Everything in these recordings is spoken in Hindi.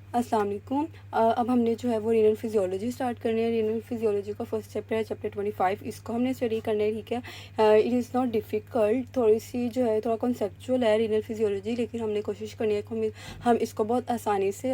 अस्सलाम वालेकुम। अब हमने जो है वो रीनल फिजियोलॉजी स्टार्ट करनी है। रीनल फिजियोलॉजी का फर्स्ट चैप्टर है चैप्टर 25। इसको हमने स्टडी करना है, ठीक है। इट इज़ नॉट डिफ़िकल्ट, थोड़ी सी जो है थोड़ा कॉन्सेप्चुअल है रीनल फिजियोलॉजी, लेकिन हमने कोशिश करनी है कि हम इसको बहुत आसानी से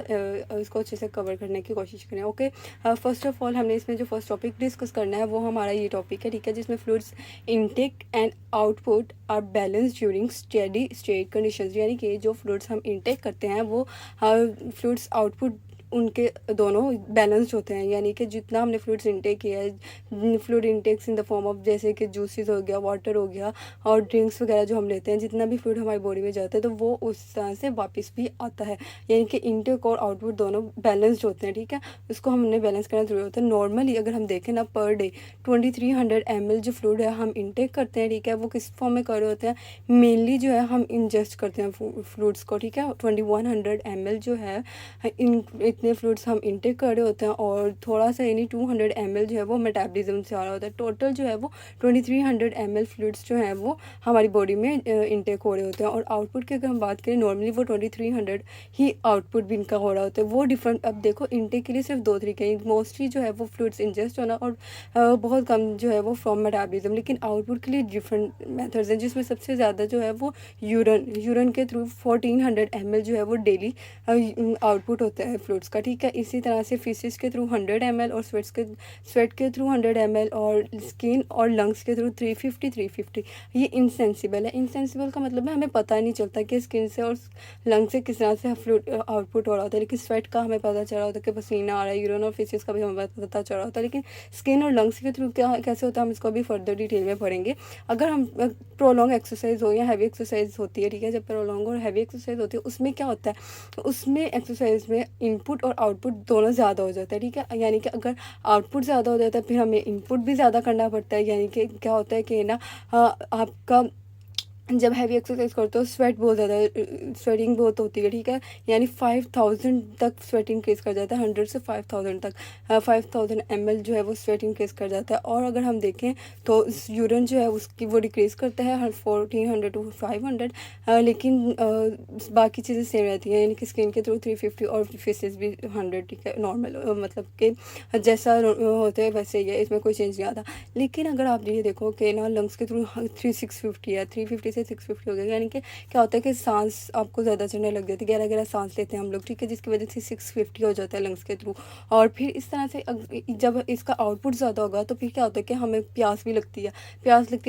इसको अच्छे से कवर करने की कोशिश करें। ओके, फ़र्स्ट ऑफ़ ऑल हमने इसमें जो फर्स्ट टॉपिक डिस्कस करना है वो हमारा ये टॉपिक है, ठीक है, जिसमें fluids intake and output are balance during steady state conditions, यानी कि जो फ्लूइड्स हम इनटेक करते हैं वो फ्लूइड्स आउटपुट उनके दोनों बैलेंस्ड होते हैं। यानी कि जितना हमने फ्लूइड्स इनटेक किया है, fluid intakes in the form of जैसे कि जूसेस हो गया, वाटर हो गया और ड्रिंक्स वगैरह जो हम लेते हैं, जितना भी फ्लूइड हमारी बॉडी में जाता है तो वो उस तरह से वापस भी आता है। यानी कि इनटेक और आउटपुट दोनों बैलेंस्ड होते हैं, ठीक है। उसको हमने बैलेंस करना जरूरी होता है। नॉर्मली अगर हम देखें ना, पर डे 2300 ml जो फ्लूइड है हम इनटेक करते हैं, ठीक है, वो किस फॉर्म में कर रहे होते हैं, मेनली जो है हम इंजेस्ट करते हैं फ्लूइड्स को, ठीक है। 2100 ml जो है इतने फ्लूइड्स हम इनटेक कर रहे होते हैं और थोड़ा सा यानी 200 ml जो है वो मेटाबॉलिज्म से आ रहा होता है। टोटल जो है वो 2300 ml फ्लूइड्स जो हैं वो हमारी बॉडी में इनटेक हो रहे होते हैं। और आउटपुट की अगर हम बात करें, नॉर्मली वो 2300 ही आउटपुट भी इनका हो रहा होता है। वो डिफरेंट, अब देखो इनटेक के लिए सिर्फ दो तरीके हैं, मोस्टली जो है वो फ्लूइड्स इंजेस्ट होना और बहुत कम जो है वो फ्रॉम मेटाबॉलिज्म। लेकिन आउटपुट के लिए डिफरेंट मेथड्स हैं, जिसमें सबसे ज़्यादा जो है वो यूरन के थ्रू 1400 ml जो है वो डेली आउटपुट होता है फ्लूइड्स का, ठीक है। इसी तरह से फिशेस के थ्रू 100 ml और स्वेट के थ्रू 100 ml और स्किन और लंग्स के थ्रू 350। ये इनसेंसिबल है। इनसेंसिबल का मतलब है हमें पता नहीं चलता कि स्किन से और लंग से किस तरह से फ्लूइड आउटपुट हो रहा होता है। लेकिन स्वेट का हमें पता चल रहा होता है कि पसीना आ रहा है, यूरिन और फिशेस का भी हमें पता चल रहा होता है। लेकिन स्किन और लंग्स के थ्रू क्या कैसे होता है हम इसको भी फर्दर डिटेल में पढ़ेंगे। अगर हम प्रोलॉन्ग एक्सरसाइज हो या हैवी एक्सरसाइज होती है, ठीक है, जब प्रोलॉन्ग और हैवी एक्सरसाइज होती है उसमें क्या होता है, उसमें एक्सरसाइज में इनपुट और आउटपुट दोनों ज़्यादा हो जाता है, ठीक है। यानी कि अगर आउटपुट ज़्यादा हो जाता है फिर हमें इनपुट भी ज़्यादा करना पड़ता है। यानी कि क्या होता है कि ना, आपका जब हैवी एक्सरसाइज करते हो स्वेट बहुत ज़्यादा स्वेटिंग बहुत होती है, ठीक है। यानी 5000 तक स्वेट इंक्रीज कर जाता है, 100 से 5000 तक 5000 ml जो है वो स्वेट इंक्रीज कर जाता है। और अगर हम देखें तो यूरिन जो है उसकी वो डिक्रीज करता है 1400 टू 500, लेकिन बाकी चीज़ें सेम रहती हैं। यानी कि स्किन के थ्रू 350 और फेसेस भी 100, ठीक है, नॉर्मल, मतलब कि जैसा होता है वैसे ही है, इसमें कोई चेंज नहीं आता। लेकिन अगर आप ये देखो कि ना लंग्स के थ्रू 650 है, 350 से 650 हो गया। यानी कि क्या होता है कि सांस आपको ज़्यादा चढ़ने लग जाती है, गहरा गहरा सांस लेते हैं हम लोग, ठीक है, जिसकी वजह से 650 हो जाता है लंग्स के थ्रू। और फिर इस तरह से जब इसका आउटपुट ज़्यादा होगा तो फिर क्या होता है कि हमें प्यास भी लगती है,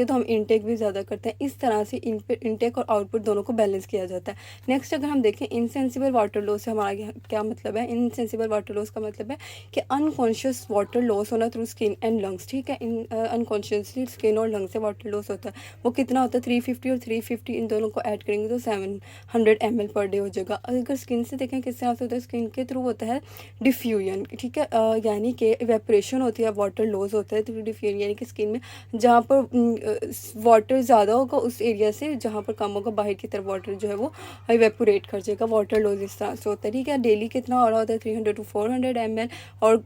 तो हम इनटेक भी ज़्यादा करते हैं। इस तरह से इनटेक और आउटपुट दोनों को बैलेंस किया जाता है। नेक्स्ट अगर हम देखें इनसेंसिबल वाटर लॉस से हमारा क्या मतलब है। इनसेंसिबल वाटर लॉस का मतलब है कि अनकॉन्शियस वाटर लॉस होना थ्रू स्किन एंड लंग्स, ठीक है। अनकॉन्शियसली स्किन और लंग्स से वाटर लॉस होता है। वो कितना होता है, 350 और 350 इन दोनों को ऐड करेंगे तो 700 ml पर डे हो जाएगा। अगर स्किन से देखें किस तरह से होता है, स्किन के थ्रू होता है डिफ्यूजन, ठीक है, यानी कि इवेपोरेशन होती है, वाटर लॉस होता है थ्रू डिफ्यूजन। यानी कि स्किन में जहाँ पर वाटर ज़्यादा होगा उस एरिया से जहाँ पर कम होगा बाहर की तरफ वाटर जो है वो इवेपोरेट कर जाएगा। वाटर लॉस इस तरह से होता है, ठीक है। डेली कितना हो रहा होता है, 300 टू 400 ml। और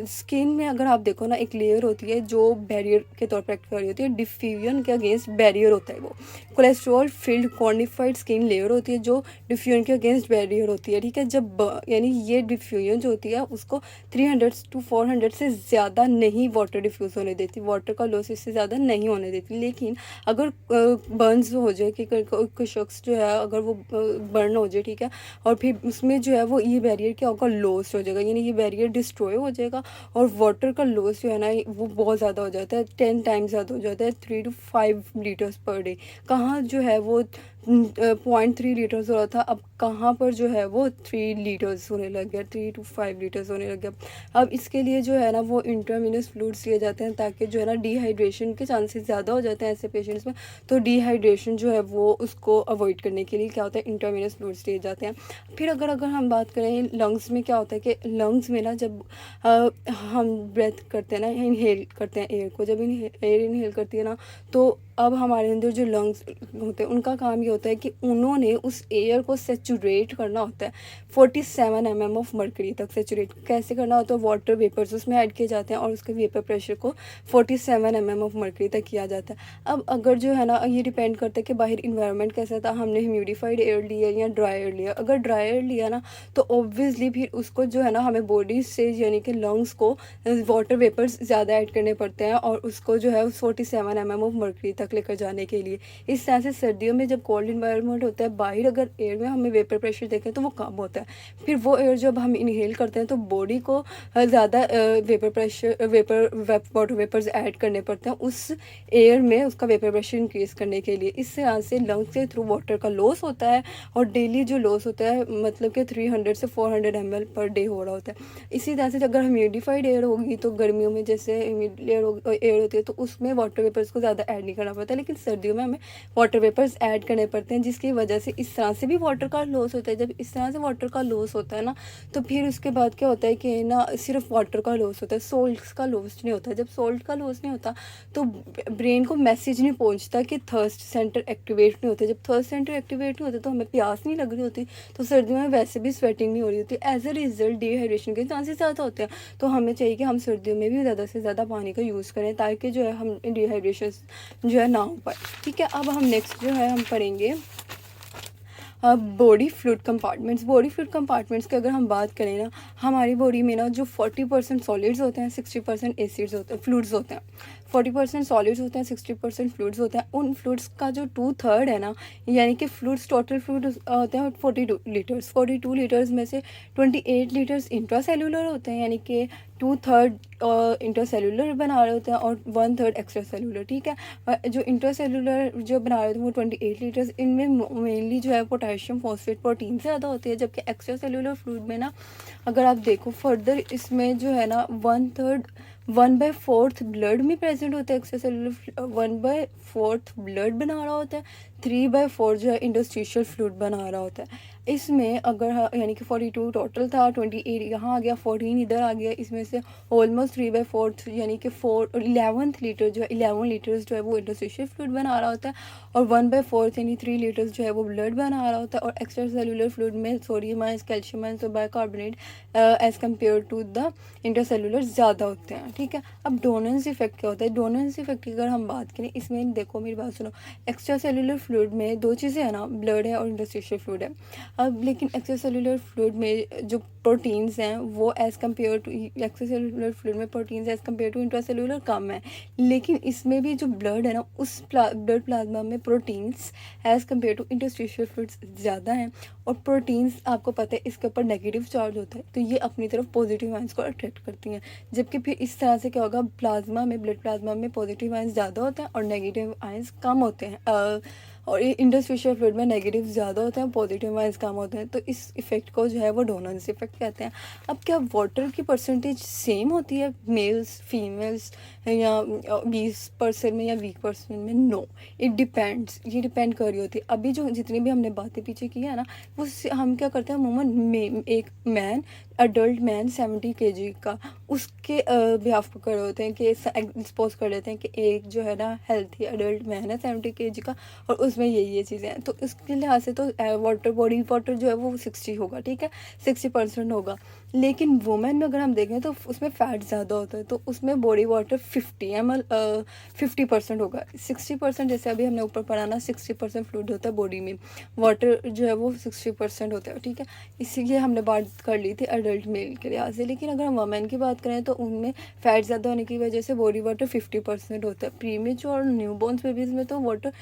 स्किन में अगर आप देखो ना, एक लेयर होती है जो बैरियर के तौर पर एक्ट कर रही होती है, डिफ्यूजन के अगेंस्ट बैरियर होता है वो। Cholesterol field cornified skin layer होती है जो डिफ्यूजन के अगेंस्ट बैरियर होती है, ठीक है। जब यानी ये डिफ्यूजन जो होती है उसको 300 टू 400 से ज़्यादा नहीं वाटर डिफ्यूज़ होने देती, वाटर का लॉस इससे ज़्यादा नहीं होने देती। लेकिन अगर बर्न्स हो जाए कि कोई शख्स जो है अगर वो बर्न हो जाए, ठीक है, और फिर उसमें जो है वो ये बैरियर क्या होगा, लॉस हो जाएगा, यानी ये बैरियर डिस्ट्रॉय हो जाएगा और वाटर का लॉस जो है ना वो बहुत ज़्यादा हो जाता है, 10 टाइम्स ज़्यादा हो जाता है, 3 टू 5 लीटर्स पर डे। कहाँ जो है वो 0.3 लीटर्स हो रहा था, अब कहाँ पर जो है वो 3 लीटर्स होने लग गया, 3 टू 5 लीटर्स होने लग गया। अब इसके लिए जो है ना वो इंट्रावेनस फ्लूइड्स दिए जाते हैं ताकि जो है ना डिहाइड्रेशन के चांसेस ज़्यादा हो जाते हैं ऐसे पेशेंट्स में। तो डिहाइड्रेशन जो है वो उसको अवॉइड करने के लिए क्या होता है, इंट्रावेनस फ्लूइड्स दिए जाते हैं। फिर अगर हम बात करें लंग्स में, क्या होता है कि लंग्स में ना जब हम ब्रेथ करते हैं ना, इनहेल करते हैं एयर को, जब एयर इनहेल करती है ना तो अब हमारे अंदर जो लंग्स होते हैं उनका काम ये होता है कि उन्होंने उस एयर को सेचुरेट करना होता है 47 mm ऑफ मर्करी तक। सेचुरेट कैसे करना होता है, वाटर वेपर्स उसमें ऐड किए जाते हैं और उसके वेपर प्रेशर को 47 mm ऑफ मर्करी तक किया जाता है। अब अगर जो है ना, ये डिपेंड करता है कि बाहर इन्वायरमेंट कैसा था, हमने ह्यूमिडिफाइड एयर लिया या ड्राई एयर लिया। अगर ड्राई एयर लिया ना तो ऑब्वियसली फिर उसको जो है ना हमें बॉडी से यानी कि लंग्स को वाटर वेपर्स ज़्यादा ऐड करने पड़ते हैं और उसको जो है 47 mm ऑफ मर्करी तक लेकर जाने के लिए। इस तरह से सर्दियों में जब कोल्ड इन्वायरमेंट होता है, बाहर अगर एयर में हमें वेपर प्रेशर देखें तो वो कम होता है, फिर वो एयर जब हम इनहेल करते हैं तो बॉडी को ज़्यादा vapour pressure water vapours add करने पड़ते हैं उस एयर में, उसका वेपर प्रेशर इंक्रीज़ करने के लिए। इस तरह से लंग्स के थ्रू वाटर का लॉस होता है और डेली जो लॉस होता है मतलब कि 300 से 400 ml पर डे हो रहा होता है। इसी तरह से अगर ह्यूमिडिफाइड एयर होगी तो गर्मियों में जैसे एयर होती है तो उसमें वाटर वेपर्स को ज़्यादा ऐड नहीं करना पड़ता, लेकिन सर्दियों में हमें वाटर वेपर्स ऐड करने पड़ते हैं, जिसकी वजह से इस तरह से भी वाटर का लॉस होता है। जब इस तरह से वाटर का लॉस होता है ना तो फिर उसके बाद क्या होता है कि ना सिर्फ वाटर का लॉस होता है, सोल्ट का लॉस नहीं होता। जब सोल्ट का लॉस नहीं होता तो ब्रेन को मैसेज नहीं पहुंचता कि थर्स्ट सेंटर एक्टिवेट नहीं होता। जब थर्स्ट सेंटर एक्टिवेट नहीं होता तो हमें प्यास नहीं लग रही होती, तो सर्दियों में वैसे भी स्वेटिंग नहीं हो रही होती। एज अ रिजल्ट डिहाइड्रेशन के चांसेस ज़्यादा होते हैं। तो हमें चाहिए कि हम सर्दियों में भी ज़्यादा से ज़्यादा पानी का यूज़ करें ताकि जो है हम डिहाइड्रेशन जो है ना हो पाए। ठीक है, अब हम नेक्स्ट जो है हम पढ़ेंगे body fluid compartments. Body fluid compartments की अगर हम बात करें ना, हमारी बॉडी में ना जो 40% सॉलिड्स होते हैं, 60% एसिड्स होते हैं, फ्लूइड्स होते हैं। 40% सॉलिड्स होते हैं, 60% फ्लूइड्स होते हैं। उन फ्लूइड्स का जो 2/3 है ना, यानी कि फ्लूइड्स टोटल फ्लूइड होते हैं 42 लीटर्स। 42 लीटर्स में से 28 लीटर्स इंट्रासेल्युलर होते हैं, यानी कि 2/3 इंटरसेलुलर बना रहे होते हैं और 1/3 एक्स्ट्रा सेलुलर। ठीक है, जो इंटरसेलुलर जो बना रहे होते हैं वो 28 लीटर्स, इनमें मेनली जो है पोटेशियम फॉस्फेट प्रोटीन से ज़्यादा होती है। जबकि एक्स्ट्रा सेलुलर फ्लूइड में ना अगर आप देखो फर्दर, इसमें जो है ना 1/4 ब्लड में प्रेजेंट होता है। एक्स्ट्रा सेलुलर 1/4 ब्लड बना रहा होता है, 3/4 जो है इंटरस्टिशियल फ्लूइड बना रहा होता है। इसमें अगर यानी कि 42 टोटल था, 28 यहाँ आ गया, 14 इधर आ गया, इसमें से ऑलमोस्ट 3/4 यानी कि 11 लीटर जो है 11 लीटर्स जो है वो इंटरस्टिशियल फ्लूइड बना रहा होता है और 1/4 यानी 3 लीटर्स जो है वो ब्लड बना रहा होता है। और एक्स्ट्रा सेलुलर फ्लूइड में सोडियम आयंस, कैल्शियम आयंस और bicarbonate as compare to the intercellular ज़्यादा होते हैं। ठीक है, अब डोनेंस इफेक्ट क्या होता है? डोनेंस इफेक्ट की अगर हम बात करें, इसमें देखो मेरी बात सुनो, एक्स्ट्रा सेलुलर फ्लूइड में दो चीज़ें हैं ना, ब्लड है और इंटरस्टिशियल फ्लूइड है। अब लेकिन एक्स्ट्रा सेलुलर फ्लूइड में जो प्रोटीन्स हैं वो as compare to extra cellular fluid में proteins as compare to intracellular कम है, लेकिन इसमें भी जो ब्लड है ना उस ब्लड प्लाज्मा में proteins as compare to interstitial fluids ज़्यादा हैं। और प्रोटीन्स आपको पता है इसके ऊपर नेगेटिव चार्ज होता है, तो ये अपनी तरफ पॉजिटिव आयंस को अट्रैक्ट करती हैं। जबकि फिर इस तरह से क्या होगा, प्लाज्मा में ब्लड प्लाज्मा में पॉजिटिव आयंस ज़्यादा होते हैं और नेगेटिव आयंस कम होते हैं। और इंटरस्टिशियल फ्लूइड में नेगेटिव ज़्यादा होते हैं, पॉजिटिव आयंस कम होते हैं। तो इस इफेक्ट को जो है वो डोनेंस इफेक्ट कहते हैं। अब क्या वाटर की परसेंटेज सेम होती है मेल्स फीमेल्स या 20% में या 20% में? नो, इट डिपेंड्स, ये डिपेंड कर रही होती है। अभी जो जितनी भी हमने बातें पीछे की है ना, वो हम क्या करते हैं अमूमन एक मैन, अडल्ट मैन 70 kg का, उसके बिहाफ कर रहे होते हैं कि एक्सपोज कर लेते हैं कि एक जो है ना हेल्थी अडल्ट मैन है 70 kg का और उसमें ये चीज़ें हैं। तो इसके लिहाज से तो वाटर बॉडी वाटर जो है वो 60 होगा। ठीक है, 60% होगा। लेकिन वुमेन में अगर हम देखें तो उसमें फ़ैट ज़्यादा होता है, तो उसमें बॉडी वाटर 50 ml 50% होगा। 60% जैसे अभी हमने ऊपर पढ़ा ना, 60% फ्लूइड होता है बॉडी में, वाटर जो है वो 60% होता है। ठीक है, इसीलिए हमने बात कर ली थी अडल्ट मेल के लिहाज से। लेकिन अगर हम वुमेन की बात करें तो उनमें फ़ैट ज़्यादा होने की वजह से बॉडी वाटर 50% होता है। प्रीमेच्योर और न्यूबॉर्न बेबीज़ में तो वाटर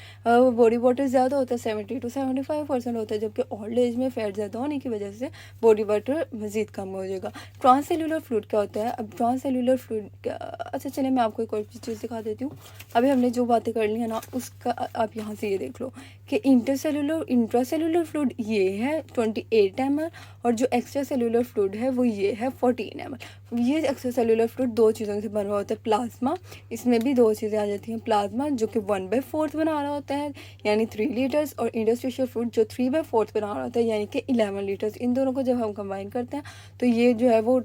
बॉडी वाटर ज़्यादा होता है, 70 to 75% होता है। जबकि ओल्ड एज में फ़ैट ज़्यादा होने की वजह से बॉडी वाटर मज़ीद कम हो जाएगा। ट्रांससेल्युलर फ्लूइड क्या होता है? अब ट्रांससेल्युलर फ्लूइड, अच्छा चलिए मैं आपको एक और चीज़ दिखा देती हूँ। अभी हमने जो बातें कर ली है ना, उसका आप यहाँ से ये देख लो कि इंट्रासेल्युलर फ्लूइड ये है 28 ml और जो एक्स्ट्रा सेलुलर फ्लूइड है वो ये है 14 ml। ये एक्स्ट्रा सेलुलर फ्लूइड दो चीज़ों से बना हुआ होता है। प्लाज्मा, इसमें भी दो चीज़ें आ जाती हैं। प्लाज्मा जो कि 1/4 बना रहा होता है, यानी यानी 3 लीटर्स, और इंटरस्टिशियल फ्लूइड जो 3/4 बना रहा होता है यानी कि 11 लीटर्स। इन दोनों को जब हम कंबाइन करते हैं तो ये जो है वो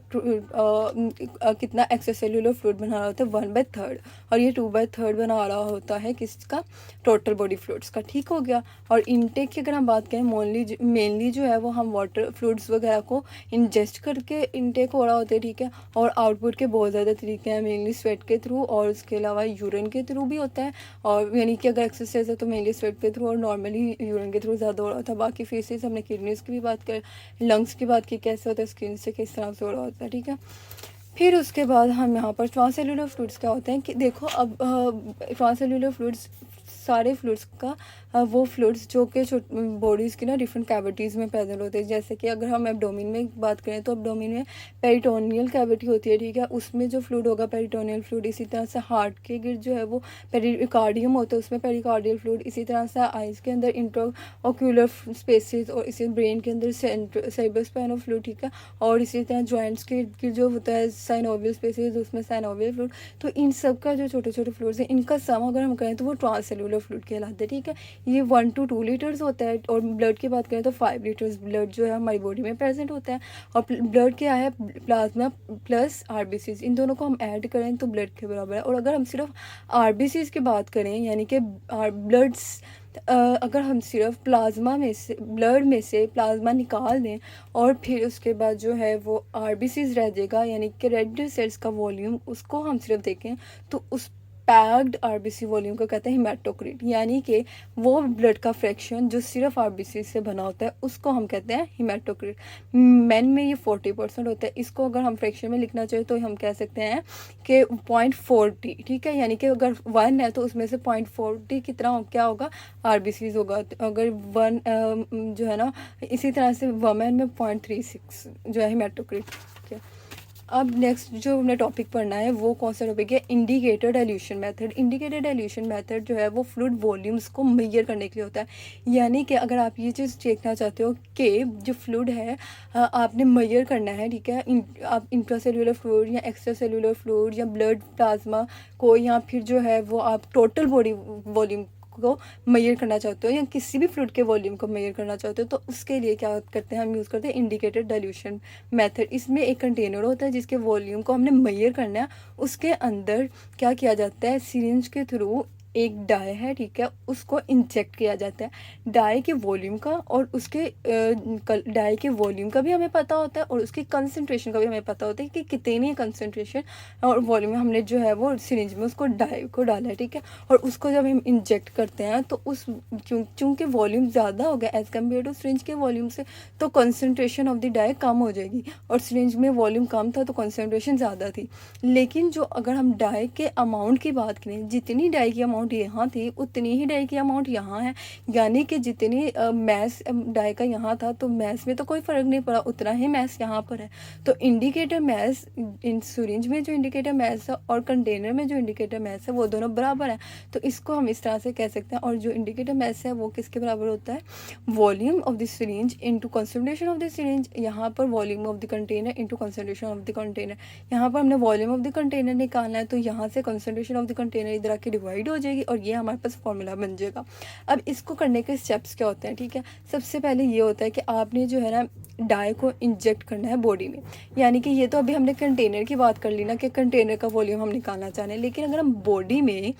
कितना एक्स्ट्रा सेल्यूलर फ्लूइड बना रहा होता है 1/3, और ये 2/3 बना रहा होता है किसका, टोटल बॉडी फ्लूइड्स का। ठीक हो गया। और इनटेक की अगर हम बात करें मेनली जो है वो हम वाटर फ्लूइड्स वगैरह को इंजेस्ट करके इनटेक हो रहा होता है। ठीक है। और आउटपुट के बहुत ज़्यादा तरीके हैं, मेनली स्वेट के थ्रू, और उसके अलावा यूरिन के थ्रू भी होता है। और यानी कि अगर एक्सरसाइज है तो मेनली स्वेट के थ्रू, और नॉर्मली यूरिन के थ्रू ज़्यादा हो रहा होता है। बाकी फेसेस हमने किडनीज की भी बात कर, लंग्स की बात की कैसे होता है, स्किन से किस तरह से हो रहा होता है। ठीक है। फिर उसके बाद हम यहाँ पर ट्रांससेल्यूलर फ्लूइड्स क्या होते हैं कि देखो, अब ट्रांससेल्यूलर फ्लूइड्स सारे फ्लूइड्स का वो फ्लूइड्स जो कि बॉडीज़ की ना डिफरेंट कैविटीज़ में प्रेजेंट होते हैं। जैसे कि अगर हम एब्डोमेन में बात करें तो एब्डोमेन में पेरिटोनियल कैविटी होती है। ठीक है। उसमें जो फ्लूइड होगा पेरिटोनियल फ्लूइड, इसी तरह से हार्ट के गिर्द जो है वो पेरिकार्डियम होता है, उसमें पेरिकार्डियल फ्लूइड, इसी तरह से आइज़ के अंदर इंट्राओक्यूलर स्पेसेस, और इसी ब्रेन के अंदर सेरेब्रोस्पाइनल फ्लूइड। ठीक है। और इसी तरह जॉइंट्स के जो होता है साइनोवियल स्पेसेस, उसमें साइनोवियल फ्लूइड। तो इन सब का जो छोटे छोटे फ्लूइड्स हैं इनका सम अगर हम करें तो वो ट्रांससेल्यूलर फ्लूइड कहलाते हैं। ठीक है। ये 1 to 2 लीटर्स होता है। और ब्लड की बात करें तो 5 लीटर्स ब्लड जो है हमारी बॉडी में प्रेजेंट होता है। और ब्लड क्या है, प्लाज्मा प्लस आरबीसीज, इन दोनों को हम ऐड करें तो ब्लड के बराबर है। और अगर हम सिर्फ आरबीसीज की बात करें यानी कि ब्लड्स, अगर हम सिर्फ प्लाज्मा में से, ब्लड में से प्लाज्मा निकाल दें और फिर उसके बाद जो है वो आरबीसीज रह जाएगा यानी कि रेड सेल्स का वॉल्यूम, उसको हम सिर्फ देखें तो उस पैक्ड आरबीसी वॉल्यूम को कहते हैं हिमेटोक्रिट, यानी कि वो ब्लड का फ्रैक्शन जो सिर्फ आरबीसी से बना होता है उसको हम कहते हैं हिमेटोक्रिट। मेन में ये 40% होता है। इसको अगर हम फ्रैक्शन में लिखना चाहें तो हम कह सकते हैं कि 0.40। ठीक है। यानी कि अगर 1 है तो उसमें से 0.40 कितना क्या होगा, आरबीसीज होगा। तो अगर 1 जो है ना, इसी तरह से वुमेन में 0.36 जो है हिमेटोक्रिट। ठीक है। अब नेक्स्ट जो हमने टॉपिक पढ़ना है वो कौन सा टॉपिक है, indicator dilution method. Indicator dilution method जो है वो फ्लूइड वॉल्यूम्स को मेजर करने के लिए होता है। यानी कि अगर आप ये चीज़ देखना चाहते हो कि जो फ्लूइड है आपने मेजर करना है। ठीक है। आप इंट्रासेल्यूलर फ्लूइड या एक्स्ट्रा सेल्यूलर फ्लूइड या ब्लड प्लाज्मा को, या फिर जो है वो आप टोटल बॉडी वॉल्यूम को मेजर करना चाहते हो या किसी भी फ्लूइड के वॉल्यूम को मेजर करना चाहते हो तो उसके लिए क्या करते हैं, हम यूज़ करते हैं इंडिकेटेड डाइल्यूशन मेथड। इसमें एक कंटेनर होता है जिसके वॉल्यूम को हमने मेजर करना है। उसके अंदर क्या किया जाता है, सिरिंज के थ्रू एक डाई है। ठीक है। उसको इंजेक्ट किया जाता है। डाई के वॉल्यूम का और उसके डाई के वॉल्यूम का भी हमें पता होता है और उसकी कंसंट्रेशन का भी हमें पता होता है कि कितनी कंसंट्रेशन और वॉल्यूम हमने जो है वो सिरिंज में उसको डाई को डाला है। ठीक है। और उसको जब हम इंजेक्ट करते हैं तो उस चूँकि वॉल्यूम ज़्यादा हो गया एज़ कम्पेयर टू सिरिंज के वॉल्यूम से, तो कंसंट्रेशन ऑफ द डाई कम हो जाएगी। और सिरिंज में वॉल्यूम कम था तो कंसंट्रेशन ज़्यादा थी। लेकिन जो अगर हम डाई के अमाउंट की बात करें, जितनी डाई की अमाउंट यहाँ थी उतनी ही डाई की अमाउंट यहाँ है। यानी कि जितनी मैस डाई का यहाँ था तो मैस में तो कोई फ़र्क नहीं पड़ा, उतना ही मैस यहाँ पर है। तो इंडिकेटर मैस, इन सिरिंज में जो इंडिकेटर मैस है और कंटेनर में जो इंडिकेटर मैस है वो दोनों बराबर है। तो इसको हम इस तरह से कह सकते हैं। और जो इंडिकेटर मैस है वो किसके बराबर होता है, volume of the syringe into concentration of the syringe. यहाँ पर volume of the container into concentration of the container. यहाँ पर हमने वॉल्यूम ऑफ द कंटेनर निकालना है तो यहाँ से कंसंट्रेशन ऑफ द कंटेनर इधर आके डिवाइड हो जाएगी और ये हमारे पास फॉर्मूला बन जाएगा। अब इसको करने के स्टेप्स क्या होते हैं। ठीक है। सबसे पहले ये होता है कि आपने जो है ना डाई को इंजेक्ट करना है बॉडी में। यानी कि ये तो अभी हमने कंटेनर की बात कर ली ना कि कंटेनर का वॉल्यूम हम निकालना चाह रहे हैं, लेकिन अगर हम बॉडी में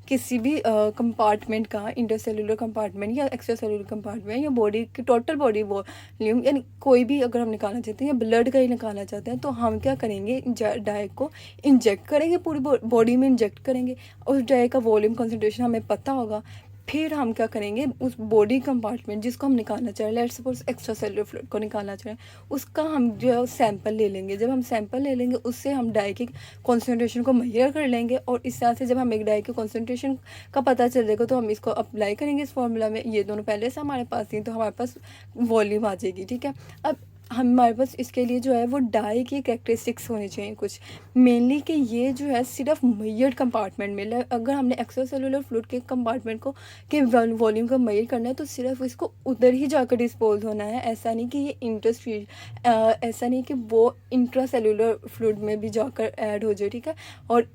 किसी भी कंपार्टमेंट का, इंटरसेल्यूलर कंपार्टमेंट या एक्स्ट्रा सेल्यूलर कंपार्टमेंट या बॉडी की टोटल बॉडी वॉल्यूम यानी कोई भी अगर हम निकालना चाहते हैं या ब्लड का ही निकालना चाहते हैं तो हम क्या करेंगे, डाई को इंजेक्ट करेंगे, पूरी बॉडी में इंजेक्ट करेंगे। उस डाई का वॉल्यूम कंसंट्रेशन हमें पता होगा। फिर हम क्या करेंगे, उस बॉडी कंपार्टमेंट जिसको हम निकालना चाह रहे हैं, let's suppose extra cellular fluid को निकालना चाह रहे हैं, उसका हम जो है सैंपल ले लेंगे। जब हम सैंपल ले लेंगे उससे हम डाई की कॉन्सेंट्रेशन को मेजर कर लेंगे और इस तरह से जब हम एक डाई की कॉन्सेंट्रेशन का पता चल जाएगा तो हम इसको अप्लाई करेंगे इस फॉर्मूला में। ये दोनों पहले से हमारे पास थी तो हमारे पास वॉल्यूम आ जाएगी। ठीक है। अब हमारे पास इसके लिए जो है वो डाई की कैरेक्टरिस्टिक्स होनी चाहिए कुछ, मेनली कि ये जो है सिर्फ मेजर्ड कंपार्टमेंट में, अगर हमने एक्स्ट्रा सेलुलर फ्लूइड के कंपार्टमेंट को के वॉल्यूम को मेजर करना है तो सिर्फ इसको उधर ही जाकर डिस्पोज होना है। ऐसा नहीं कि ये ऐसा नहीं कि वो इंट्रा सेलुलर फ्लूइड में भी जाकर ऐड हो जाए, ठीक है। और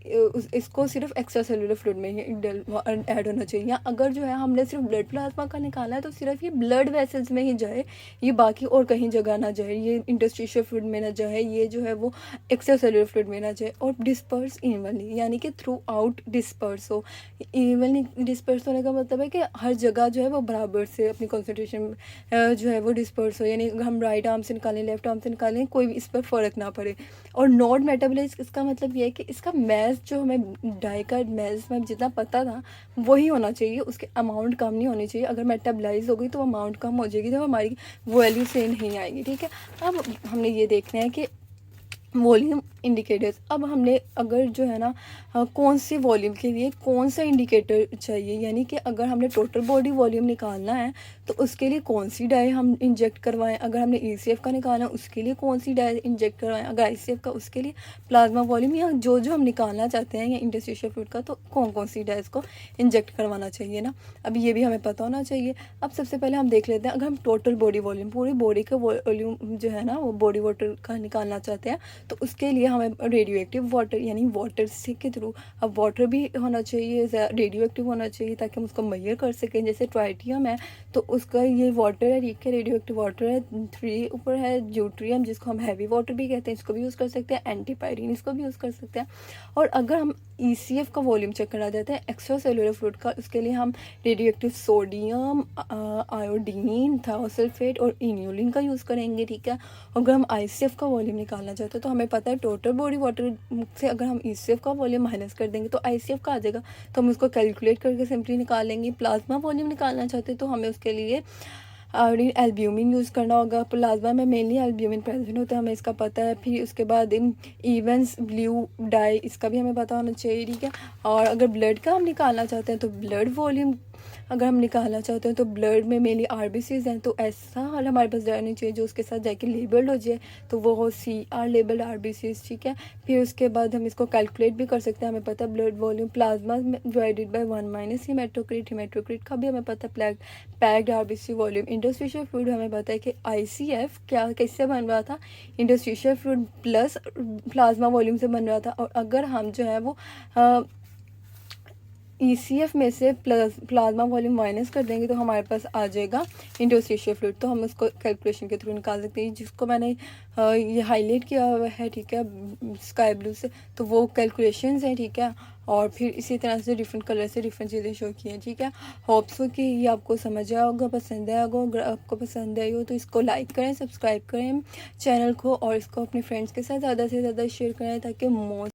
इसको सिर्फ एक्स्ट्रा सेलुलर फ्लूइड में ही ऐड होना चाहिए। या अगर जो है हमने सिर्फ ब्लड प्लाज्मा का निकाला है तो सिर्फ ये ब्लड वेसल्स में ही जाए, ये बाकी और कहीं जगह ना जाए, ये इंटरस्टिशियल फ्लूइड में ना जाए, ये जो है वो एक्स्ट्रा सेलुलर फ्लूइड में ना जाए। और डिस्पर्स इवनली, यानी कि थ्रू आउट डिस्पर्स हो। इवनली डिस्पर्स होने का मतलब है कि हर जगह जो है वो बराबर से अपनी कॉन्सेंट्रेशन जो है वो डिस्पर्स हो, यानी हम राइट आर्म से निकालें लेफ्ट आर्म से निकालें कोई भी इस पर फ़र्क ना पड़े। और नॉट मेटाबोलाइज, इसका मतलब ये है कि इसका मैथ जो हमें डाई का मैथ में जितना पता था वही होना चाहिए, उसके अमाउंट कम नहीं होनी चाहिए। अगर मेटाबोलाइज हो गई तो अमाउंट कम हो जाएगी तो हमारी वैल्यू से नहीं आएगी, ठीक है। अब हमने ये देखना है कि वॉल्यूम इंडिकेटर्स। अब हमने अगर जो है ना कौन सी वॉल्यूम के लिए कौन सा इंडिकेटर चाहिए, यानी कि अगर हमने टोटल बॉडी वॉल्यूम निकालना है तो उसके लिए कौन सी डाई हम इंजेक्ट करवाएं, अगर हमने ईसीएफ का निकालना है उसके लिए कौन सी डाई इंजेक्ट करवाएं, अगर आईसीएफ का उसके लिए प्लाज्मा वॉल्यूम, या जो जो हम निकालना चाहते हैं या इंटरस्टिशियल फ्लूइड का, तो कौन कौन सी डाइज को इंजेक्ट करवाना चाहिए ना। अब ये भी हमें पता होना चाहिए। अब सबसे पहले हम देख लेते हैं, अगर हम टोटल बॉडी वॉल्यूम पूरी बॉडी का वॉल्यूम जो है ना वो बॉडी वाटर का निकालना चाहते हैं तो उसके लिए हमें रेडियो एक्टिव वाटर यानी वाटर से के थ्रू, अब वाटर भी होना चाहिए, रेडियो एक्टिव होना चाहिए ताकि हम उसको मेजर कर सकें। जैसे ट्राइटियम है तो उसका ये वाटर है, ठीक है, रेडियो एक्टिव वाटर है। 3 ऊपर है ड्यूट्रियम जिसको हम हैवी वाटर भी कहते हैं, इसको भी यूज़ कर सकते हैं। एंटीपायरीन इसको भी यूज़ कर सकते हैं। और अगर हम ईसीएफ का वॉल्यूम चेक करना चाहते हैं एक्स्ट्रा सेलुलर फ्लूइड का, उसके लिए हम radio active sodium, iodine, thiosulphate और इन्यूलिन का यूज़ करेंगे, ठीक है। अगर हम आईसीएफ का वॉल्यूम निकालना चाहते हैं तो हमें पता है टोटल बॉडी वाटर से अगर हम ईसीएफ का वॉल्यूम माइनस कर देंगे तो आईसीएफ का आ जाएगा, तो हम उसको कैलकुलेट करके सिंपली निकाल लेंगे। प्लाज्मा वॉल्यूम निकालना चाहते हैं तो हमें उसके लिए आयोडीन एल्ब्यूमिन यूज़ करना होगा। प्लाज्मा में मेनली एल्ब्यूमिन प्रेजेंट होता है, हमें इसका पता है। फिर उसके बाद इवेंस ब्लू डाई, इसका भी हमें पता होना चाहिए, ठीक है। और अगर ब्लड का हम निकालना चाहते हैं तो ब्लड वॉल्यूम अगर हम निकालना चाहते हैं तो ब्लड में मेनली आरबीसीज हैं, तो ऐसा हाल हमारे पास रहनी चाहिए जो उसके साथ जाके लेबल्ड हो जाए, तो वो हो CR लेबल्ड आरबीसीज, ठीक है। फिर उसके बाद हम इसको कैलकुलेट भी कर सकते हैं, हमें पता है blood volume plasma divided by 1 minus haematocrit का भी हमें पता है packed RBC volume. Interstitial fluid हमें पता है कि ICF क्या किससे बन रहा था, interstitial fluid plus plasma volume से बन रहा था। और अगर हम जो है वो ECF में से प्लाज्मा वॉल्यूम माइनस कर देंगे तो हमारे पास आ जाएगा इंटरस्टिशियल फ्लूइड, तो हम उसको कैलकुलेशन के थ्रू निकाल सकते हैं। जिसको मैंने ये हाईलाइट किया हुआ है, ठीक है, स्काई ब्लू से, तो वो कैलकुलेशंस हैं, ठीक है। और फिर इसी तरह से डिफरेंट कलर से डिफरेंट चीज़ें शो की हैं, ठीक है। होप्स हो कि ये आपको समझ आया होगा, पसंद आया होगा। अगर आपको पसंद आई हो तो इसको लाइक करें, सब्सक्राइब करें चैनल को, और इसको अपने फ्रेंड्स के साथ ज़्यादा से ज़्यादा शेयर करें ताकि मोस्ट